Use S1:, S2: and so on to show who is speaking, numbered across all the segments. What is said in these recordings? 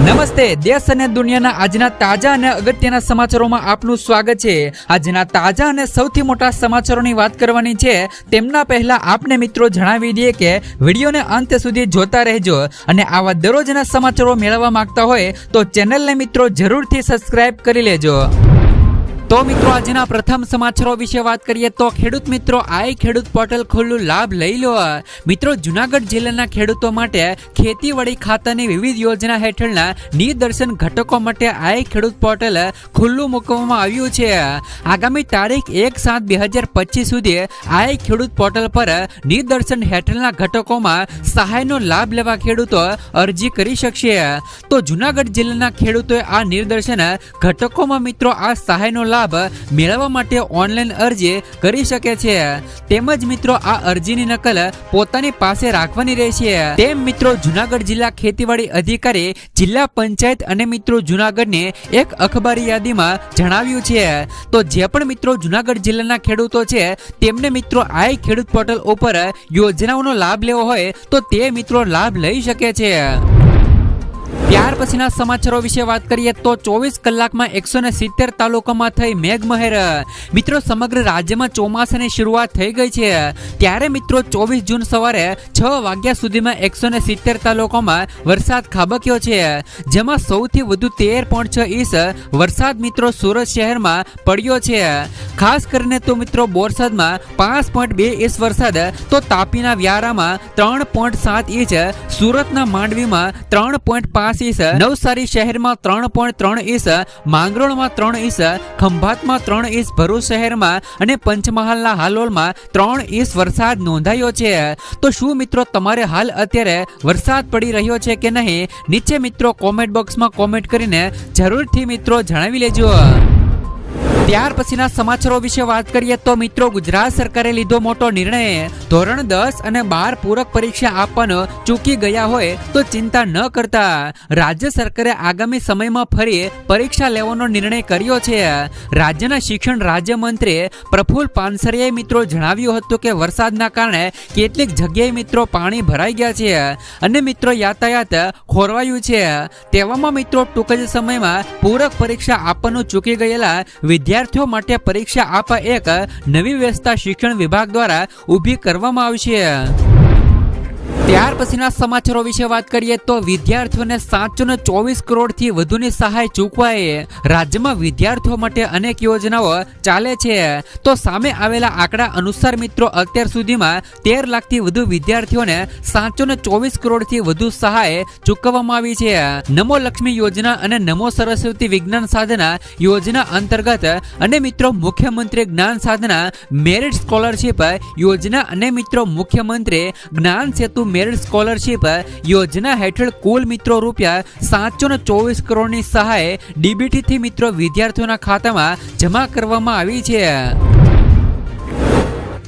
S1: નમસ્તે, દેશ અને દુનિયાના આજના તાજા અને અગત્યના સમાચારોમાં આપનું સ્વાગત છે। આજના તાજા અને સૌથી મોટા સમાચારોની વાત કરવાની છે। તેમના પહેલા આપને મિત્રો જણાવી દઈએ કે વિડીયોને અંત સુધી જોતા રહેજો અને આવા દરરોજના સમાચારો મેળવવા માંગતા હોય તો ચેનલને મિત્રો જરૂરથી સબસ્ક્રાઇબ કરી લેજો। તો મિત્રો આજના પ્રથમ સમાચારો વિશે વાત કરીએ તો ખેડૂત મિત્રો આઈ ખેડૂત પોર્ટલ ખુલ્લું લાભ લઈ લો। મિત્રો જૂનાગઢ જિલ્લાના ખેડૂતો માટે ખેતીવાડી ખાતાની વિવિધ યોજના હેઠળના નિદર્શન ઘટકો માટે આઈ ખેડૂત પોર્ટલ ખુલ્લું મૂકવામાં આવ્યું છે। આગામી તારીખ 1/7/2025 સુધી આઈ ખેડૂત પોર્ટલ પર નિદર્શન હેઠળના ઘટકોમાં સહાયનો લાભ લેવા ખેડૂતો અરજી કરી શકશે। તો જૂનાગઢ જિલ્લાના ખેડૂતોએ આ નિદર્શન ઘટકોમાં મિત્રો આ સહાયનો લાભ મેળવવા માટે ઓનલાઈન અરજી કરી શકે છે। તેમજ મિત્રો આ અરજીની નકલ પોતાની પાસે રાખવાની રહેશે। તેમ મિત્રો જૂનાગઢ જિલ્લા ખેતીવાડી અધિકારી જિલ્લા પંચાયત અને મિત્રો જૂનાગઢની એક અખબારી યાદીમાં જણાવ્યું છે। તો જે પણ મિત્રો જૂનાગઢ જિલ્લાના ખેડૂતો છે તેમને મિત્રો આઈ ખેડૂત પોર્ટલ ઉપર યોજનાઓનો લાભ લેવો હોય તો તે મિત્રો લાભ લઈ શકે છે। ત્યાર પછીના સમાચારો વિશે વાત કરીએ તો 24 કલાકમાં 170 તાલુકામાં થઈ મેઘમહેર। મિત્રો સમગ્ર રાજ્યમાં ચોમાસાની શરૂઆત થઈ ગઈ છે ત્યારે મિત્રો 24 જૂન સવારે 6 વાગ્યા સુધીમાં 170 તાલુકામાં વરસાદ ખાબક્યો છે, જેમાં સૌથી વધુ 13.6 ઇંચ વરસાદ મિત્રો સુરત શહેરમાં પડ્યો છે। ખાસ કરીને તો મિત્રો બોરસદમાં 5.2 ઇંચ વરસાદ, તો તાપીના વ્યારામાં 3.7 ઇંચ, સુરતના માંડવીમાં 3.5 ઇંચ, નવસારી શહેરમાં 3.3 ઇંચ, માંગરોળમાં 3 ઇંચ, ખંભાતમાં 3 ઇંચ, ભરૂચ શહેરમાં અને પંચમહાલના હાલોલમાં 3 ઇંચ વરસાદ નોંધાયો છે। તો શું મિત્રો તમારે હાલ અત્યારે વરસાદ પડી રહ્યો છે કે નહીં, નીચે મિત્રો કોમેન્ટ બોક્સમાં કોમેન્ટ કરીને જરૂરથી મિત્રો જણાવી લેજો। ત્યાર પછીના સમાચારો વિશે વાત કરીએ તો મિત્રો ગુજરાત સરકારે લીધો મોટો નિર્ણય। ધોરણ 10 અને 12 પૂરક પરીક્ષા આપવાનો ચૂકી ગયા હોય તો ચિંતા ન કરતા, રાજ્ય સરકારે આગામી સમયમાં ફરી પરીક્ષા લેવાનો નિર્ણય કર્યો છે। રાજ્યના શિક્ષણ રાજ્યમંત્રી પ્રફુલ પાનસરિયાએ મિત્રો જણાવ્યું હતું કે વરસાદના કારણે કેટલીક જગ્યાએ મિત્રો પાણી ભરાઈ ગયા છે અને મિત્રો યાતાયાત ખોરવાયું છે। તેવામાં મિત્રો ટૂંક જ સમયમાં પૂરક પરીક્ષા આપવાનું ચૂકી ગયેલા વિદ્યાર્થીઓ માટે પરીક્ષા આપવા એક નવી વ્યવસ્થા શિક્ષણ વિભાગ દ્વારા ઊભી કરવામાં આવશે। ત્યાર પછીના સમાચારો વિશે વાત કરીએ તો વિદ્યાર્થીઓને 724 કરોડથી વધુની સહાય ચૂકવાય। રાજ્યમાં વિદ્યાર્થીઓ માટે અનેક યોજનાઓ ચાલે છે, તો સામે આવેલા આંકડા અનુસાર મિત્રો અત્યાર સુધીમાં 13 લાખથી વધુ વિદ્યાર્થીઓને 724 કરોડથી વધુ સહાય ચૂકવવામાં આવી છે। નમો લક્ષ્મી યોજના અને નમો સરસ્વતી વિજ્ઞાન સાધના યોજના અંતર્ગત અને મિત્રો મુખ્યમંત્રી જ્ઞાન સાધના મેરિટ સ્કોલરશીપ યોજના અને મિત્રો મુખ્યમંત્રી જ્ઞાન સેતુ મેરિટ સ્કોલરશીપ યોજના હેઠળ કુલ મિત્રો રૂપિયા 724 કરોડની સહાય ડીબીટી થી મિત્રો વિદ્યાર્થીઓના ખાતામાં જમા કરવામાં આવી છે।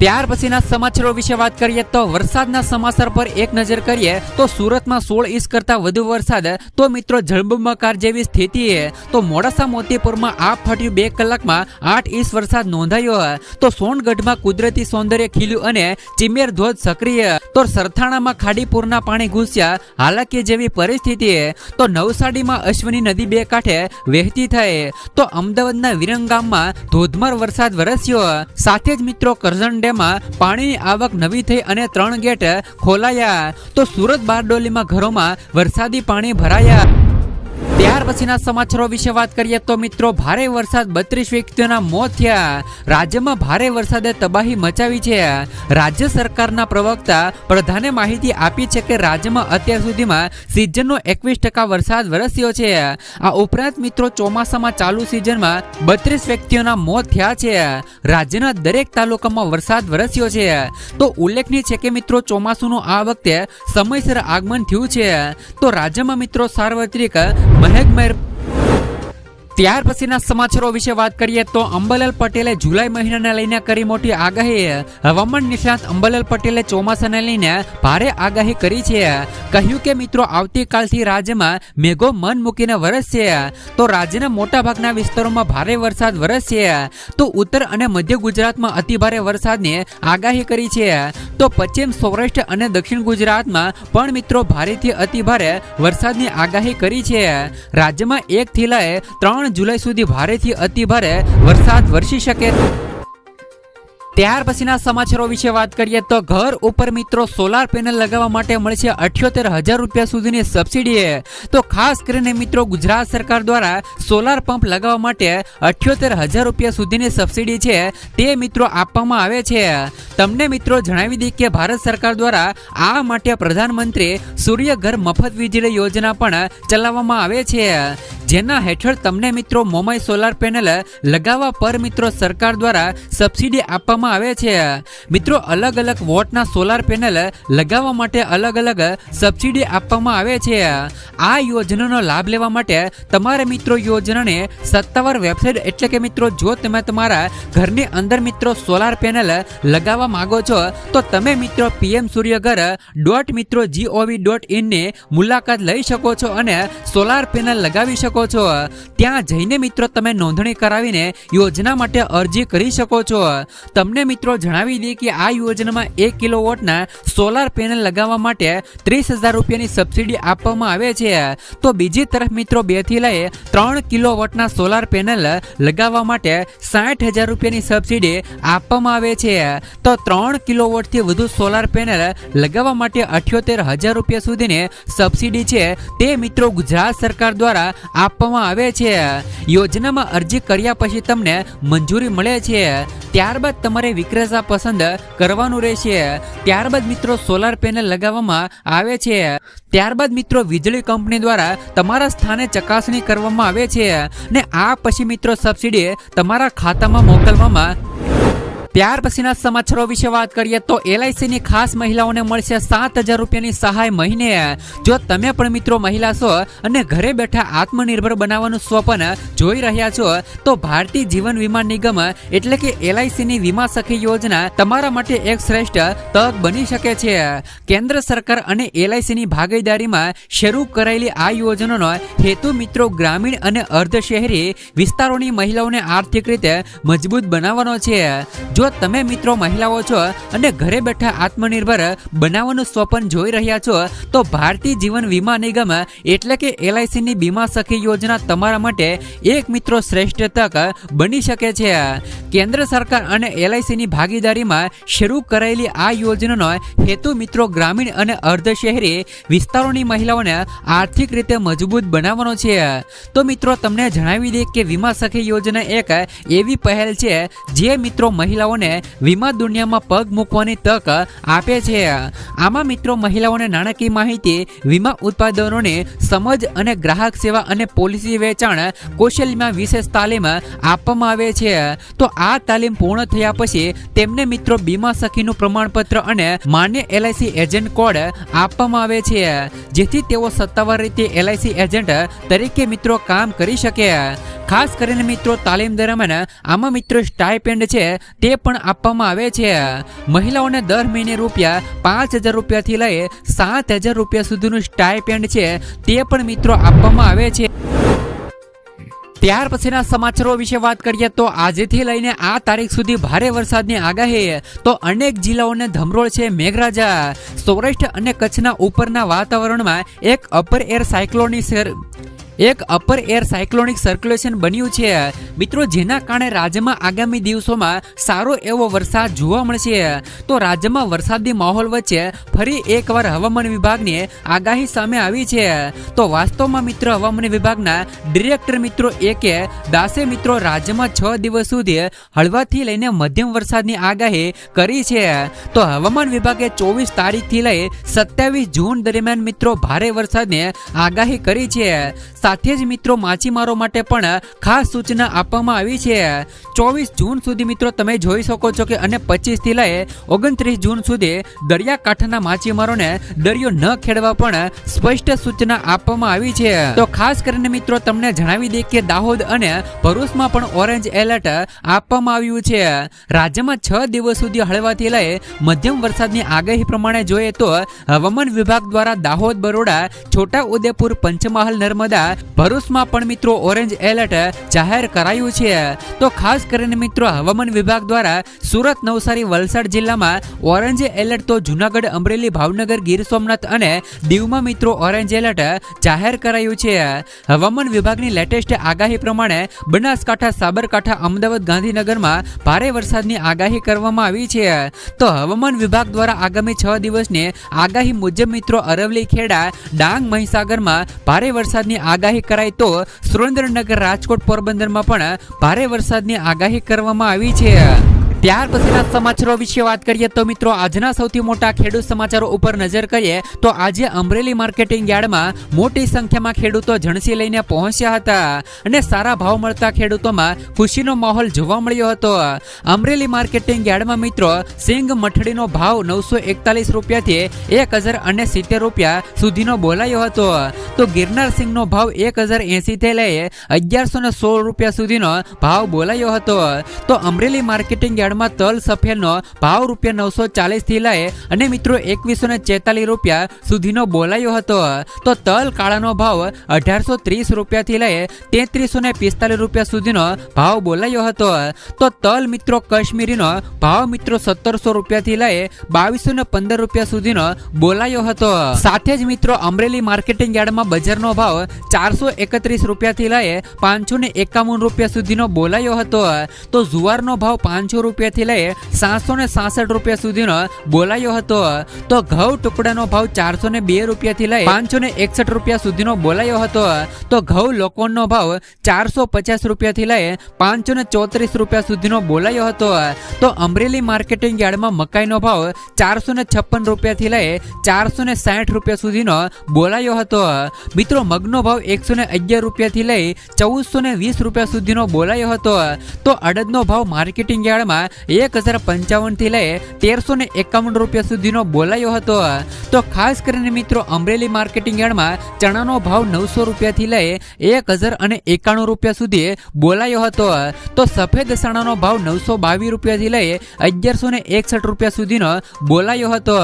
S1: ત્યાર પછીના સમાચારો વિશે વાત કરીએ તો વરસાદના સમાચાર પર એક નજર કરીએ તો સુરતમાં 16 ઇંચ કરતા વધુ વરસાદ, તો મિત્રો જળબંબાકાર જેવી સ્થિતિ। તો મોડાસા મોતીપુરમાં આપ ફાટ્યું 2 કલાકમાં 8 ઇંચ વરસાદ નોંધાયો। તો સોનગઢમાં કુદરતી સૌંદર્ય ખીલ્યું અને ચિમેર ધોધ સક્રિય। તો સરથાણામાં ખાડીપુરના પાણી ઘૂસ્યા, હાલાકી જેવી પરિસ્થિતિ। તો નવસારીમાં અશ્વની નદી 2 કાંઠે વહેતી થઈ। તો અમદાવાદના વિરંગામમાં ધોધમાર વરસાદ વરસ્યો। સાથે જ મિત્રો કરજણ પાણીની આવક નવી થઈ અને 3 ગેટ ખોલાયા। તો સુરત બારડોલીમાં ઘરોમાં વરસાદી પાણી ભરાયા। ત્યાર પછીના સમાચારો વિશે વાત કરીએ તો મિત્રો ભારે વરસાદ 32 વ્યક્તિઓના મોત થયા। રાજ્યમાં ભારે વરસાદે તબાહી મચાવી છે। રાજ્ય સરકારના પ્રવક્તા પ્રધાને માહિતી આપી છે કે રાજ્યમાં અત્યાર સુધીમાં સિઝનનો 21% વરસાદ વરસ્યો છે। આ ઉપરાંત મિત્રો ચોમાસામાં ચાલુ સિઝનમાં 32 વ્યક્તિઓના મોત થયા છે। રાજ્યના દરેક તાલુકામાં વરસાદ વરસ્યો છે। તો ઉલ્લેખનીય છે કે મિત્રો ચોમાસુનું આ વખતે સમયસર આગમન થયું છે। તો રાજ્યમાં મિત્રો સાર્વત્રિક મેઘમહેર ત્યાર પછીના સમાચારો વિશે વાત કરીએ તો અંબાલાલ પટેલે જુલાઈ મહિનાને લઈને કરી મોટી આગાહી. હવામાન નિષ્ણાત અંબાલાલ પટેલે ચોમાસાને લઈને ભારે આગાહી કરી છે. કહ્યું કે મિત્રો આવતીકાલથી રાજ્યમાં મેઘો મન મૂકીને વરસશે. તો રાજ્યના મોટા ભાગના વિસ્તારોમાં ભારે વરસાદ વરસશે. તો ઉત્તર અને મધ્ય ગુજરાતમાં અતિભારે વરસાદની આગાહી કરી છે. તો પશ્ચિમ સૌરાષ્ટ્ર અને દક્ષિણ ગુજરાતમાં પણ મિત્રો ભારેથી અતિભારે વરસાદની આગાહી કરી છે. રાજ્યમાં 1 થી લઈ 3 જુલાઈ સુધી ભારેથી અતિભારે વરસાદ વરસી શકે. ત્યાર પછીના સમાચારો વિશે વાત કરીએ તો ઘર ઉપર મિત્રો સોલાર પેનલ લગાવવા માટે મળશે 78,000 રૂપિયા સુધીની સબસિડી. તો ખાસ કરીને મિત્રો ગુજરાત સરકાર દ્વારા સોલાર પંપ લગાવવા માટે 78,000 રૂપિયા સુધીની સબસિડી છે તે મિત્રો આપવામાં આવે છે. તમને મિત્રો જણાવી દઈએ કે ભારત સરકાર દ્વારા આ માટે પ્રધાનમંત્રી સૂર્ય ઘર મફત વીજળી યોજના પણ ચલાવવામાં આવે છે, જેના હેઠળ તમને મિત્રો મોમાઈ સોલાર પેનલ લગાવવા પર મિત્રો સરકાર દ્વારા સબસિડી આપવામાં આવે છે. મિત્રો અલગ અલગ વોટના સોલાર પેનલ લગાવવા માટે અલગ અલગ સબસિડી આપવામાં આવે છે. આ યોજનાનો લાભ લેવા માટે તમારે મિત્રો યોજનાને સત્તાવાર વેબસાઇટ એટલે કે મિત્રો જો તમે તમારા ઘરની અંદર મિત્રો સોલાર પેનલ લગાવવા માંગો છો તો તમે મિત્રો pmsuryaghar.gov.in ની મુલાકાત લઈ શકો છો અને સોલાર પેનલ લગાવી શકો છો. ત્યાં જઈને મિત્રો તમે નોંધણી કરાવીને યોજના માટે અરજી કરી શકો છો. તમને મિત્રો જણાવી દઈએ કે આ યોજનામાં 1 કિલોવોટના સોલાર પેનલ લગાવવા માટે 30,000 રૂપિયાની સબસિડી આપવામાં આવે છે. તો બીજી તરફ મિત્રો 2 થી લઈ 3 કિલોવોટના સોલાર પેનલ લગાવવા માટે 60,000 રૂપિયાની સબસિડી આપવામાં આવે છે. તો 3 કિલોવોટથી વધુ સોલાર પેનલ લગાવવા માટે 78,000 રૂપિયા સુધીની સબસિડી છે તે મિત્રો ગુજરાત સરકાર દ્વારા આપવામાં આવે છે. યોજનામાં અરજી કર્યા પછી તમને મંજૂરી મળે છે. ત્યારબાદ તમારે વિક્રેતા પસંદ કરવાનું રહેશે. ત્યારબાદ મિત્રો સોલાર પેનલ લગાવવામાં આવે છે. ત્યારબાદ મિત્રો વીજળી કંપની દ્વારા તમારા સ્થાને ચકાસણી કરવામાં આવે છે ને આ પછી મિત્રો સબસિડી તમારા ખાતામાં મોકલવામાં. ત્યાર પછીના સમાચારો વિશે વાત કરીએ તો LICની ખાસ મહિલાઓને મળશે 7,000 રૂપિયાની સહાય મહિને. જો તમે પણ મિત્રો મહિલા છો અને ઘરે બેઠા આત્મનિર્ભર બનાવવાનું સ્વપ્ન જોઈ રહ્યા છો તો ભારતીય જીવન વીમા નિગમ એટલે કે LICની વીમા સખી યોજના તમારા માટે એક શ્રેષ્ઠ તક બની શકે છે. કેન્દ્ર સરકાર અને LICની ભાગીદારીમાં શરૂ કરાયેલી આ યોજનાનો હેતુ મિત્રો ગ્રામીણ અને અર્ધ શહેરી વિસ્તારોની મહિલાઓને આર્થિક રીતે મજબૂત બનાવવાનો છે. જો તમે મિત્રો મહિલાઓ છો અને ઘરે બેઠા આત્મનિર્ભર બનાવવાનું સ્વપ્ન જોઈ રહ્યા છો તો ભારતીય જીવન વીમા નિગમ એટલે કે LICની બીમા સખી યોજના તમારા માટે એક મિત્રો શ્રેષ્ઠ તક બની શકે છે. કેન્દ્ર સરકાર અને LICની ભાગીદારીમાં શરૂ કરાયેલી આ યોજનાનો હેતુ મિત્રો ગ્રામીણ અને અર્ધ શહેરી વિસ્તારોની મહિલાઓને આર્થિક રીતે મજબૂત બનાવવાનો છે. તો મિત્રો તમને જણાવી દઈએ કે વીમા સખી યોજના એક એવી પહેલ છે જે મિત્રો મહિલાઓને વીમા દુનિયામાં પગ મૂકવાની તક આપે છે. આમાં મિત્રો મહિલાઓને નાણાકીય માહિતી, વીમા ઉત્પાદનોની સમજ અને ગ્રાહક સેવા અને પોલિસી વેચાણ કૌશલ્યમાં વિશેષ તાલીમ આપવામાં આવે છે. તો આ તાલીમ પૂર્ણ થયા પછી તેમને મિત્રો બીમા સખીનું પ્રમાણપત્ર અને માન્ય LIC એજન્ટ કોડ આપવામાં આવે છે જેથી તેઓ સત્તાવાર રીતે LIC એજન્ટ તરીકે મિત્રો કામ કરી શકે. ખાસ કરીને મિત્રો તાલીમ દરમિયાન આમાં મિત્રો સ્ટાઇપેન્ડ છે તે પણ આપવામાં આવે છે. મહિલાઓને દર મહિને ₹5,000 રૂપિયાથી લઈ 7,000 રૂપિયા સુધીનું સ્ટાઇપેન્ડ છે તે પણ મિત્રો આપવામાં આવે છે. ત્યાર પછીના સમાચારો વિશે વાત કરીએ તો આજથી લઈને આ તારીખ સુધી ભારે વરસાદની આગાહી. તો અનેક જિલ્લાઓને ધમરોળ છે મેઘરાજા. સૌરાષ્ટ્ર અને કચ્છના ઉપરના વાતાવરણમાં એક અપર એર સાયક્લોનિક સર્ક્યુલેશન બન્યું છે મિત્રો, જેના કારણે રાજ્યમાં આગામી દિવસોમાં સારો એવો વરસાદ જોવા મળશે. તો રાજ્યમાં વરસાદી માહોલ વચ્ચે ફરી એકવાર હવામાન વિભાગની આગાહી સામે આવી છે. તો વાસ્તવમાં મિત્રો હવામાન વિભાગના ડિરેક્ટર મિત્રો A.K. દાસે મિત્રો રાજ્યમાં 6 દિવસ સુધી હળવાથી લઈને મધ્યમ વરસાદની આગાહી કરી છે. તો હવામાન વિભાગે 24 તારીખથી લઈ 27 જૂન દરમિયાન મિત્રો ભારે વરસાદની આગાહી કરી છે. સાથે જ મિત્રો માછીમારો માટે પણ ખાસ સૂચના આપવામાં આવી છે। 24 જૂન સુધી મિત્રો તમે જોઈ શકો છો કે અને 25 થી લઈ 29 જૂન સુધી દરિયાકાંઠાના માછીમારોને દરિયો ન ખેડવા પણ સ્પષ્ટ સૂચના આપવામાં આવી છે। તો ખાસ કરીને મિત્રો તમને જણાવી દઈએ કે દાહોદ અને ભરૂચમાં પણ ઓરેન્જ એલર્ટ આપવામાં આવ્યું છે। રાજ્યમાં 6 દિવસ સુધી હળવાથી લઈ મધ્યમ વરસાદની આગાહી પ્રમાણે જોઈએ તો હવામાન વિભાગ દ્વારા દાહોદ, બરોડા, છોટા ઉદેપુર, પંચમહાલ, નર્મદા, ભરૂચમાં પણ મિત્રો ઓરેન્જ એલર્ટ જાહેર કરાયું છે। તો ખાસ કરીને મિત્રો હવામાન વિભાગ દ્વારા સુરત, નવસારી, વલસાડ જિલ્લામાં ઓરેન્જ એલર્ટ, તો જુનાગઢ, અમરેલી, ભાવનગર, ગીર સોમનાથ અને દીવમાં મિત્રો ઓરેન્જ એલર્ટ જાહેર કરાયું છે। હવામાન વિભાગની લેટેસ્ટ આગાહી પ્રમાણે બનાસકાંઠા, સાબરકાંઠા, અમદાવાદ, ગાંધીનગરમાં ભારે વરસાદની આગાહી કરવામાં આવી છે। તો હવામાન વિભાગ દ્વારા આગામી 6 દિવસની આગાહી મુજબ મિત્રો અરવલ્લી, ખેડા, ડાંગ, મહીસાગરમાં ભારે વરસાદની આગાહી કરાઈ, તો સુરેન્દ્રનગર, રાજકોટ, પોરબંદરમાં પણ ભારે વરસાદની આગાહી કરવામાં આવી છે। ત્યાર પછીના સમાચારો વિશે વાત કરીએ તો મિત્રો આજના સૌથી મોટા ખેડૂત સમાચારો ઉપર નજર કરીએ તો આજે અમરેલી માર્કેટિંગ યાર્ડમાં મોટી સંખ્યામાં ખેડૂતો જણસી લઈને પહોંચ્યા હતા અને સારા ભાવ મળતા ખેડૂતોમાં ખુશીનો માહોલ જોવા મળ્યો હતો। અમરેલી માર્કેટિંગ યાર્ડમાં મિત્રો સિંગ મઠડીનો ભાવ 941 રૂપિયાથી 1070 રૂપિયા સુધીનો બોલાયો હતો, તો ગિરનાર સિંગનો ભાવ 1080 થી લઈ 1116 રૂપિયા સુધીનો ભાવ બોલાયો હતો। તો અમરેલી માર્કેટિંગ માં તલ સફેદનો ભાવ ₹940 થી લઈ અને મિત્રો 2143 રૂપિયા સુધીનો બોલાયો હતો, તો તલ કાળાનો ભાવ 1830 રૂપિયાથી લઈ 3345 રૂપિયા સુધીનો ભાવ બોલાયો હતો, તો તલ મિત્રો કશ્મીરીનો ભાવ મિત્રો 1700 રૂપિયાથી લઈ 2215 રૂપિયા સુધીનો બોલાયો હતો। સાથે જ મિત્રો અમરેલી માર્કેટિંગ યાર્ડમાં બજારનો ભાવ 431 રૂપિયાથી લઈ 551 રૂપિયા સુધીનો બોલાયો હતો, તો જુવારનો ભાવ 500 રૂપિયાથી લઈ 766 રૂપિયા સુધીનો બોલાયો હતો, તો ઘઉં ટુકડાનો ભાવ 402 રૂપિયાથી લઈ 561 રૂપિયા સુધીનો બોલાયો હતો, તો ઘઉં લોકોનો ભાવ 450 રૂપિયાથી લઈ 534 રૂપિયા સુધીનો બોલાયો હતો, તો અમરેલી માર્કેટિંગ યાર્ડમાં મકાઈનો ભાવ 456 રૂપિયાથી લઈ 460 રૂપિયા સુધીનો બોલાયો હતો। મિત્રો મગનો ભાવ 111 રૂપિયાથી લઈ 1420 રૂપિયા સુધીનો બોલાયો હતો, તો અડદનો ભાવ માર્કેટિંગ યાર્ડમાં 1055 થી લઈ 1351 રૂપિયા સુધીનો બોલાયો હતો। તો ખાસ કરીને મિત્રો અમરેલી માર્કેટિંગ યાર્ડમાં ચણાનો ભાવ 900 રૂપિયાથી લઈ 1091 રૂપિયા સુધી બોલાયો હતો, તો સફેદ ચણાનો ભાવ 922 રૂપિયાથી લઈ 1161 રૂપિયા સુધીનો બોલાયો હતો,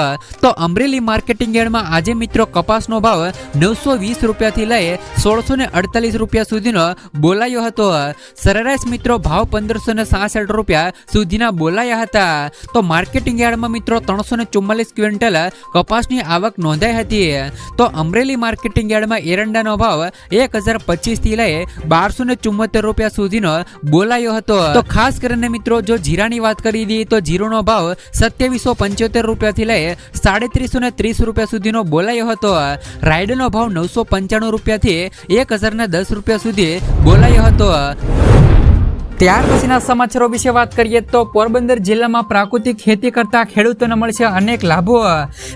S1: તો અમરેલી માર્કેટિંગ યાર્ડમાં આજે મિત્રો કપાસનો ભાવ 920 રૂપિયાથી લઈ 1648 રૂપિયા સુધીનો બોલાયો હતો। સરેરાશ મિત્રો ભાવ 1566 રૂપિયા સુધીના બોલાયા હતા, તો માર્કેટિંગ યાર્ડમાં મિત્રો 344 ક્વિન્ટલ કપાસની આવક નોંધાઈ હતી, તો અમરેલી માર્કેટિંગ યાર્ડમાં એરંડાનો ભાવ 1025 થી લઈ 1274 રૂપિયા સુધીનો બોલાયો હતો। તો ખાસ કરીને મિત્રો જો જીરાની વાત કરી દઈએ તો જીરોનો ભાવ 2775 રૂપિયાથી લઈ 3330 રૂપિયા સુધીનો બોલાયો હતો, રાયડનો ભાવ 995 રૂપિયાથી 1010 રૂપિયા સુધી બોલાયો હતો। ત્યાર પછીના સમાચારો વિશે વાત કરીએ તો પોરબંદર જિલ્લામાં પ્રાકૃતિક ખેતી કરતા ખેડૂતોને મળશે અનેક લાભો।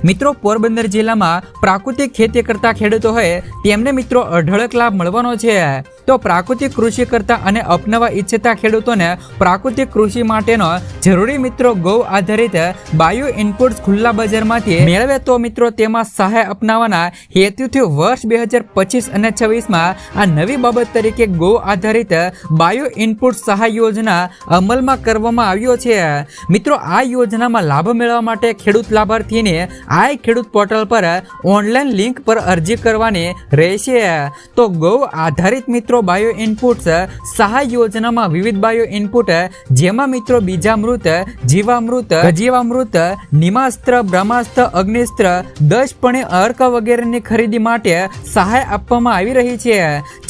S1: મિત્રો પોરબંદર જિલ્લામાં પ્રાકૃતિક ખેતી કરતા ખેડૂતો હોય તેમને મિત્રો અઢળક લાભ મળવાનો છે। તો પ્રાકૃતિક કૃષિ કરતા અને અપનાવવા ઈચ્છતા ખેડૂતોને પ્રાકૃતિક કૃષિ માટેનો જરૂરી મિત્રો ગૌ આધારિત બાયો ઇનપુટ્સ ખુલ્લા બજારમાંથી મેળવે તો મિત્રો તેમાં સહાય અપનાવવાના હેતુથી વર્ષ 2025 અને 26માં આ નવી બાબત તરીકે ગૌ આધારિત બાયો ઇનપુટ સહાય યોજના અમલમાં કરવામાં આવ્યો છે। મિત્રો આ યોજનામાં લાભ મેળવવા માટે ખેડૂત લાભાર્થીને આ ખેડૂત પોર્ટલ પર ઓનલાઈન લિંક પર અરજી કરવાની રહેશે। તો ગૌ આધારિત મિત્રો બાયો ઇનપુટ્સ સહાય યોજનામાં વિવિધ બાયો ઇનપુટ જેમાં મિત્રો બીજામૃત, જીવામૃત, સજીવામૃત, નિમાસ્ત્ર, બ્રહ્માસ્ત્ર, અગ્નિસ્ત્ર, 10 અર્ક વગેરેની ખરીદી માટે સહાય આપવામાં આવી રહી છે,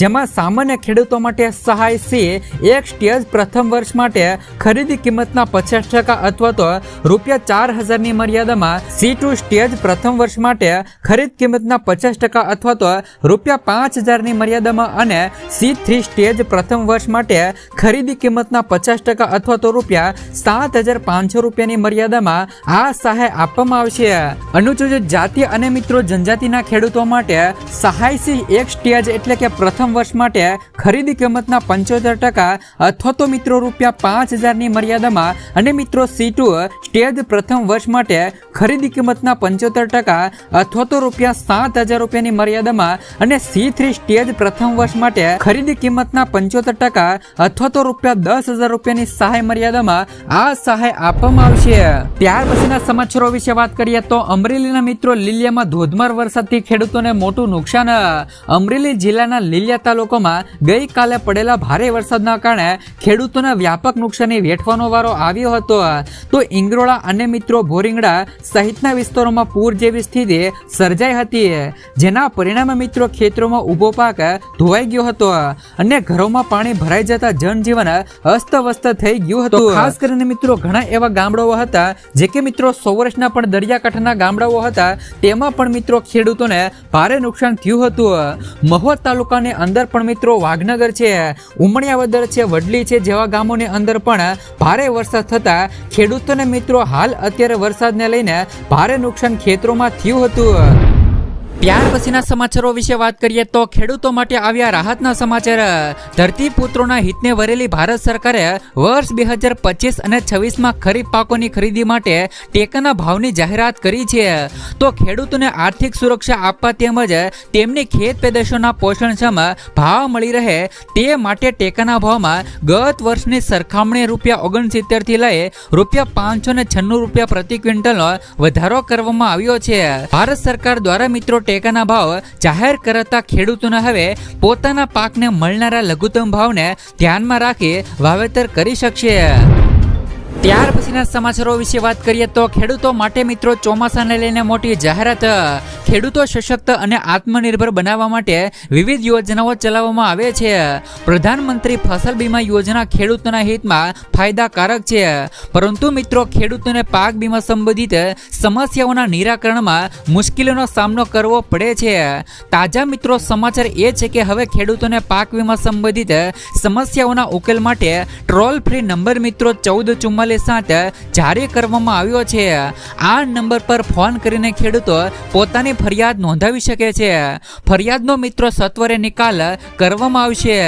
S1: જેમાં સામાન્ય ખેડૂતો માટે સહાય સી એક સ્ટેજ પ્રથમ વર્ષ માટે ખરીદી કિંમતના 50% અથવા તો ₹4000ની મર્યાદામાં, C2 સ્ટેજ પ્રથમ વર્ષ માટે ખરીદ કિંમતના 50% અથવા તો ₹5000ની મર્યાદામાં અને C3 સ્ટેજ પ્રથમ વર્ષ માટે ખરીદી કિંમતના 50% અથવા તો ₹7,500 મર્યાદામાં આ સહાય આપવામાં આવશે. અનુસૂચિત જાતિ અને મિત્રો જનજાતિના ખેડૂતો માટે સહાય C1 સ્ટેજ એટલે કે પ્રથમ વર્ષ માટે ખરીદી કિંમતના 75% અથવા તો મિત્રો ₹5,000 મર્યાદામાં અને મિત્રો C2 સ્ટેજ પ્રથમ વર્ષ માટે ખરીદી કિંમતના 75% અથવા તો ₹7,000 મર્યાદામાં અને C3 સ્ટેજ પ્રથમ વર્ષ માટે ખરીદી કિંમતના 75% અથવા તો ₹10,000 સહાય મર્યાદામાં આ સહાય આપવામાં આવશે. ત્યાર પછીના સમાચારો વિશે વાત કરીએ તો અમરેલીના મિત્રો લીલિયામાં ધોધમાર વરસાદથી ખેડૂતોને મોટું નુકસાન. અમરેલી જિલ્લાના લીલિયા તાલુકામાં ગઈકાલે પડેલા ભારે વરસાદના કારણે ખેડૂતોને વ્યાપક નુકસાની વેઠવાનો વારો આવ્યો હતો. તો ઇંગરોળા અને મિત્રો ભોરિંગડા સહિતના વિસ્તારોમાં પૂર જેવી સ્થિતિ સર્જાઈ હતી, જેના પરિણામે મિત્રો ખેતરોમાં ઊભો પાક ધોવાઈ ગયો હતો અને ઘરોમાં પાણી ભરાઈ જતા જનજીવન અસ્તવ્યસ્ત થઈ ગયું હતું. ખાસ કરીને મિત્રો ઘણા એવા ગામડાઓ હતા જે કે મિત્રો સૌરાષ્ટ્રના પણ દરિયાકાંઠાના ગામડાઓ હતા, તેમાં પણ મિત્રો ખેડૂતોને ભારે નુકસાન થયું હતું. મહુવા તાલુકાની અંદર પણ મિત્રો વાઘનગર છે, ઉમણિયાવદર છે, વડલી છે જેવા ગામોની અંદર પણ ભારે વરસાદ થતા ખેડૂતોને મિત્રો હાલ અત્યારે વરસાદને લઈને ભારે નુકસાન ખેતરોમાં થયું હતું. ત્યાર પછીના સમાચારો વિશે વાત કરીએ તો ખેડૂતો માટે આવ્યા રાહતના સમાચાર. ધરતીપુત્રોના હિતને વરેલી ભારત સરકારે વર્ષ 2025 અને 26માં ખરીફ પાકોની ખરીદી માટે ટેકાના ભાવની જાહેરાત કરી છે. તો ખેડૂતોને આર્થિક સુરક્ષા આપવા તેમજ તેમની ખેત પેદાશોના પોષણક્ષમ ભાવ મળી રહે તે માટે ટેકાના ભાવમાં ગત વર્ષની સરખામણીએ ₹69 થી લઈ ₹596 પ્રતિ ક્વિન્ટલનો વધારો કરવામાં આવ્યો છે. ભારત સરકાર દ્વારા મિત્રો ટેકાના ભાવ જાહેર કરાતા ખેડૂતોને હવે પોતાના પાકને મળનારા લઘુત્તમ ભાવને ધ્યાનમાં રાખી વાવેતર કરી શકશે. ત્યાર પછીના સમાચારો વિશે વાત કરીએ તો ખેડૂતો માટે મિત્રો ચોમાસાને લઈને મોટી જાહેરાત. ખેડૂતો સશક્ત અને આત્મનિર્ભર બનાવવા માટે વિવિધ યોજનાઓ ચલાવવામાં આવે છે. પ્રધાનમંત્રી ફસલ બીમા યોજના ખેડૂતોના હિતમાં ફાયદાકારક છે, પરંતુ મિત્રો ખેડૂતોને પાક બીમા સંબંધિત સમસ્યાઓના નિરાકરણમાં મુશ્કેલીનો સામનો કરવો પડે છે. તાજા મિત્રો સમાચાર એ છે કે હવે ખેડૂતોને પાક વીમા સંબંધિત સમસ્યાઓના ઉકેલ માટે ટોલ ફ્રી નંબર મિત્રો 1444 જારી કરવામાં આવ્યો છે. આ નંબર પર ફોન કરીને ખેડૂતો પોતાની ફરિયાદ નોંધાવી શકે છે. ફરિયાદનો મિત્રો સત્વરે નિકાલ કરવામાં આવશે.